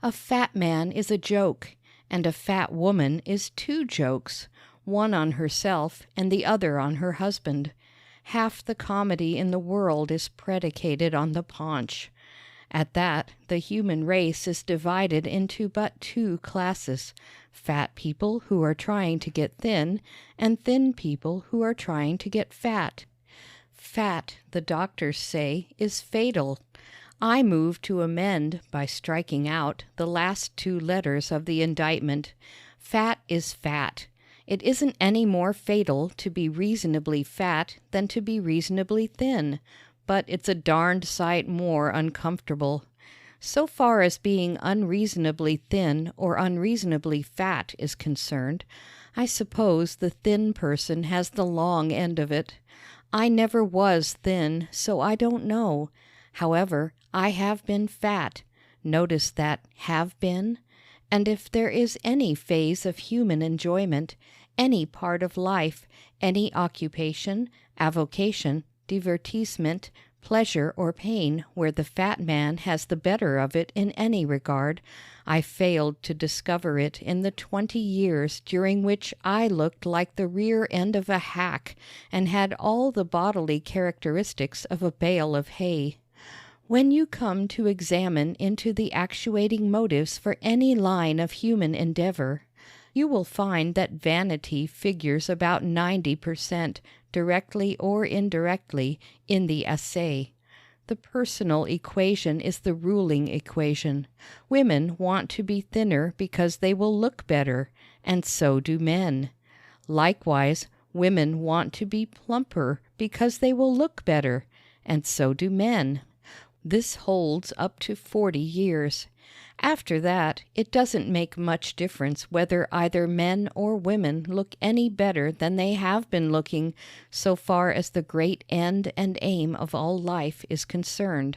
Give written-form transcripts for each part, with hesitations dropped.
A fat man is a joke, and a fat woman is two jokes, one on herself and the other on her husband. Half the comedy in the world is predicated on the paunch. At that, the human race is divided into but two classes: fat people who are trying to get thin, and thin people who are trying to get fat. Fat, the doctors say, is fatal. I move to amend, by striking out, the last two letters of the indictment. Fat is fat. It isn't any more fatal to be reasonably fat than to be reasonably thin, but it's a darned sight more uncomfortable. So far as being unreasonably thin or unreasonably fat is concerned, I suppose the thin person has the long end of it. I never was thin, so I don't know. However, I have been fat. Notice that have been. And if there is any phase of human enjoyment, any part of life, any occupation, avocation, divertissement, pleasure or pain where the fat man has the better of it in any regard, I failed to discover it in the 20 years during which I looked like the rear end of a hack and had all the bodily characteristics of a bale of hay. When you come to examine into the actuating motives for any line of human endeavor, you will find that vanity figures about 90%, directly or indirectly, in the assay. The personal equation is the ruling equation. Women want to be thinner because they will look better, and so do men. Likewise, women want to be plumper because they will look better, and so do men. This holds up to 40 years. After that, it doesn't make much difference whether either men or women look any better than they have been looking, so far as the great end and aim of all life is concerned.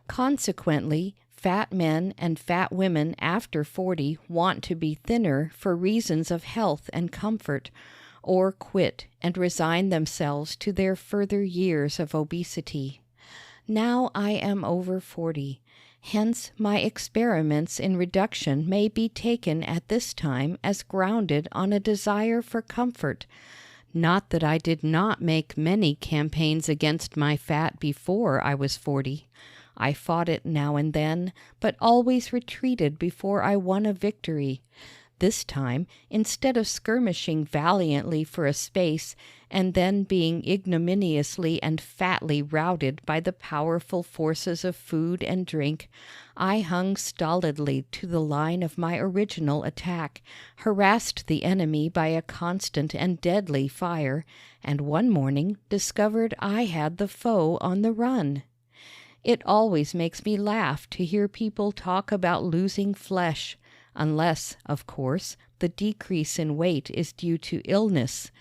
Consequently, fat men and fat women after 40 want to be thinner for reasons of health and comfort, or quit and resign themselves to their further years of obesity. Now I am over 40. Hence my experiments in reduction may be taken at this time as grounded on a desire for comfort. Not that I did not make many campaigns against my fat before I was 40. I fought it now and then, but always retreated before I won a victory. This time, instead of skirmishing valiantly for a space, and then being ignominiously and fatly routed by the powerful forces of food and drink, I hung stolidly to the line of my original attack, harassed the enemy by a constant and deadly fire, and one morning discovered I had the foe on the run. It always makes me laugh to hear people talk about losing flesh, unless, of course, the decrease in weight is due to illness.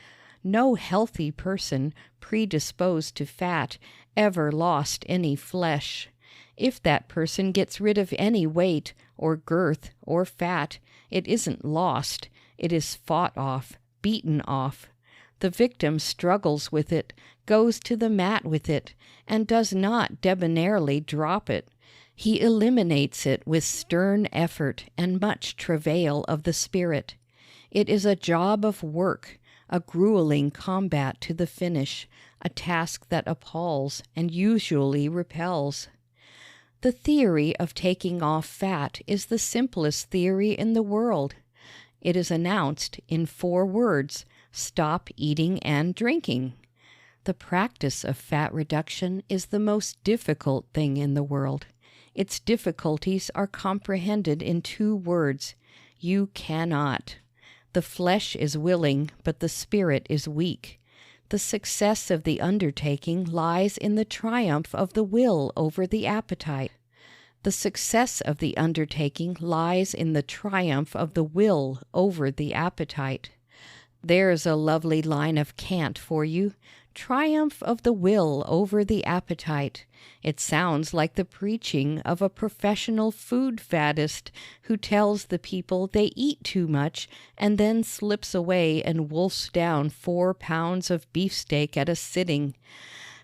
No healthy person, predisposed to fat, ever lost any flesh. If that person gets rid of any weight, or girth, or fat, it isn't lost. It is fought off, beaten off. The victim struggles with it, goes to the mat with it, and does not debonairly drop it. He eliminates it with stern effort and much travail of the spirit. It is a job of work, a grueling combat to the finish, a task that appalls and usually repels. The theory of taking off fat is the simplest theory in the world. It is announced in 4 words: stop eating and drinking. The practice of fat reduction is the most difficult thing in the world. Its difficulties are comprehended in 2 words: you cannot. The flesh is willing, but the spirit is weak. The success of the undertaking lies in the triumph of the will over the appetite. The success of the undertaking lies in the triumph of the will over the appetite. There's a lovely line of cant for you. Triumph of the will over the appetite. It sounds like the preaching of a professional food faddist who tells the people they eat too much and then slips away and wolfs down 4 pounds of beefsteak at a sitting.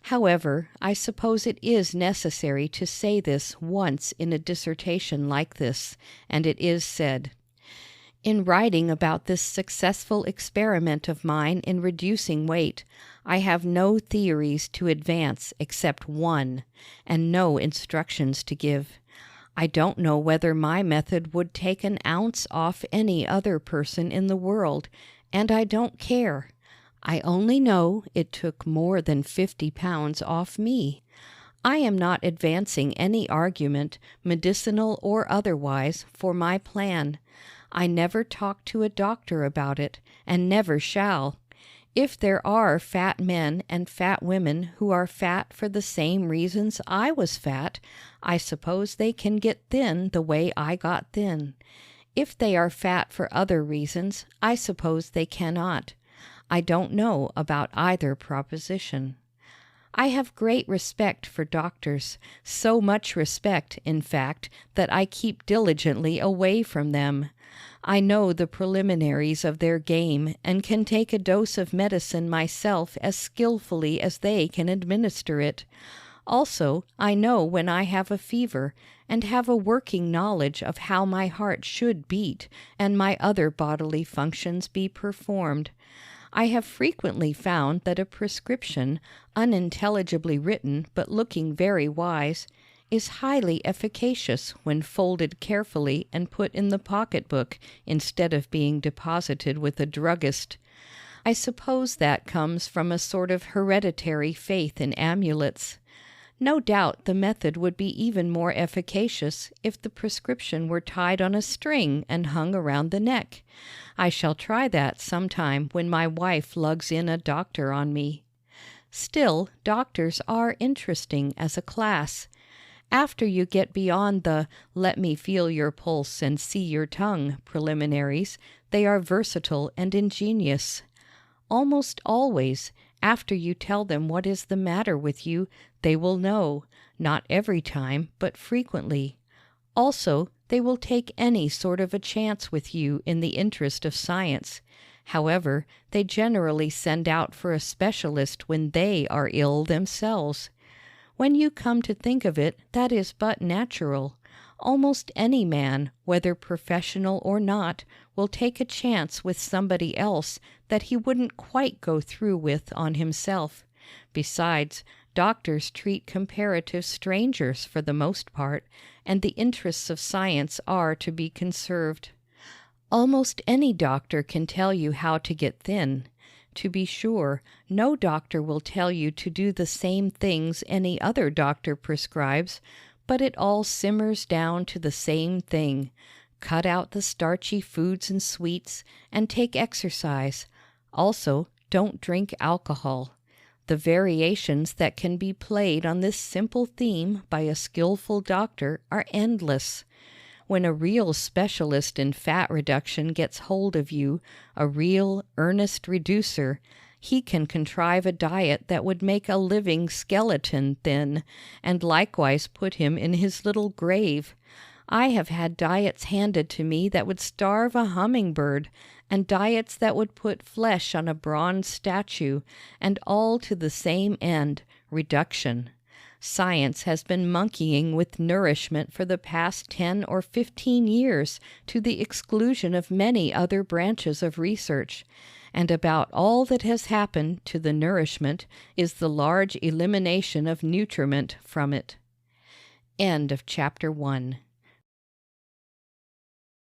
However, I suppose it is necessary to say this once in a dissertation like this, and it is said. In writing about this successful experiment of mine in reducing weight, I have no theories to advance except one, and no instructions to give. I don't know whether my method would take an ounce off any other person in the world, and I don't care. I only know it took more than 50 pounds off me. I am not advancing any argument, medicinal or otherwise, for my plan. I never talked to a doctor about it, and never shall. If there are fat men and fat women who are fat for the same reasons I was fat, I suppose they can get thin the way I got thin. If they are fat for other reasons, I suppose they cannot. I don't know about either proposition. I have great respect for doctors, so much respect, in fact, that I keep diligently away from them. I know the preliminaries of their game, and can take a dose of medicine myself as skillfully as they can administer it. Also, I know when I have a fever, and have a working knowledge of how my heart should beat, and my other bodily functions be performed. I have frequently found that a prescription, unintelligibly written but looking very wise, is highly efficacious when folded carefully and put in the pocketbook instead of being deposited with a druggist. I suppose that comes from a sort of hereditary faith in amulets. No doubt the method would be even more efficacious if the prescription were tied on a string and hung around the neck. I shall try that sometime when my wife lugs in a doctor on me. Still, doctors are interesting as a class. After you get beyond the "let me feel your pulse and see your tongue" preliminaries, they are versatile and ingenious. Almost always, after you tell them what is the matter with you, they will know, not every time, but frequently. Also, they will take any sort of a chance with you in the interest of science. However, they generally send out for a specialist when they are ill themselves. When you come to think of it, that is but natural. Almost any man, whether professional or not, will take a chance with somebody else that he wouldn't quite go through with on himself. Besides, doctors treat comparative strangers for the most part, and the interests of science are to be conserved. Almost any doctor can tell you how to get thin. To be sure, no doctor will tell you to do the same things any other doctor prescribes, but it all simmers down to the same thing. Cut out the starchy foods and sweets, and take exercise. Also, don't drink alcohol. The variations that can be played on this simple theme by a skillful doctor are endless. When a real specialist in fat reduction gets hold of you, a real, earnest reducer, he can contrive a diet that would make a living skeleton thin, and likewise put him in his little grave. I have had diets handed to me that would starve a hummingbird, and diets that would put flesh on a bronze statue, and all to the same end, reduction. Science has been monkeying with nourishment for the past 10 or 15 years to the exclusion of many other branches of research, and about all that has happened to the nourishment is the large elimination of nutriment from it. End of chapter 1.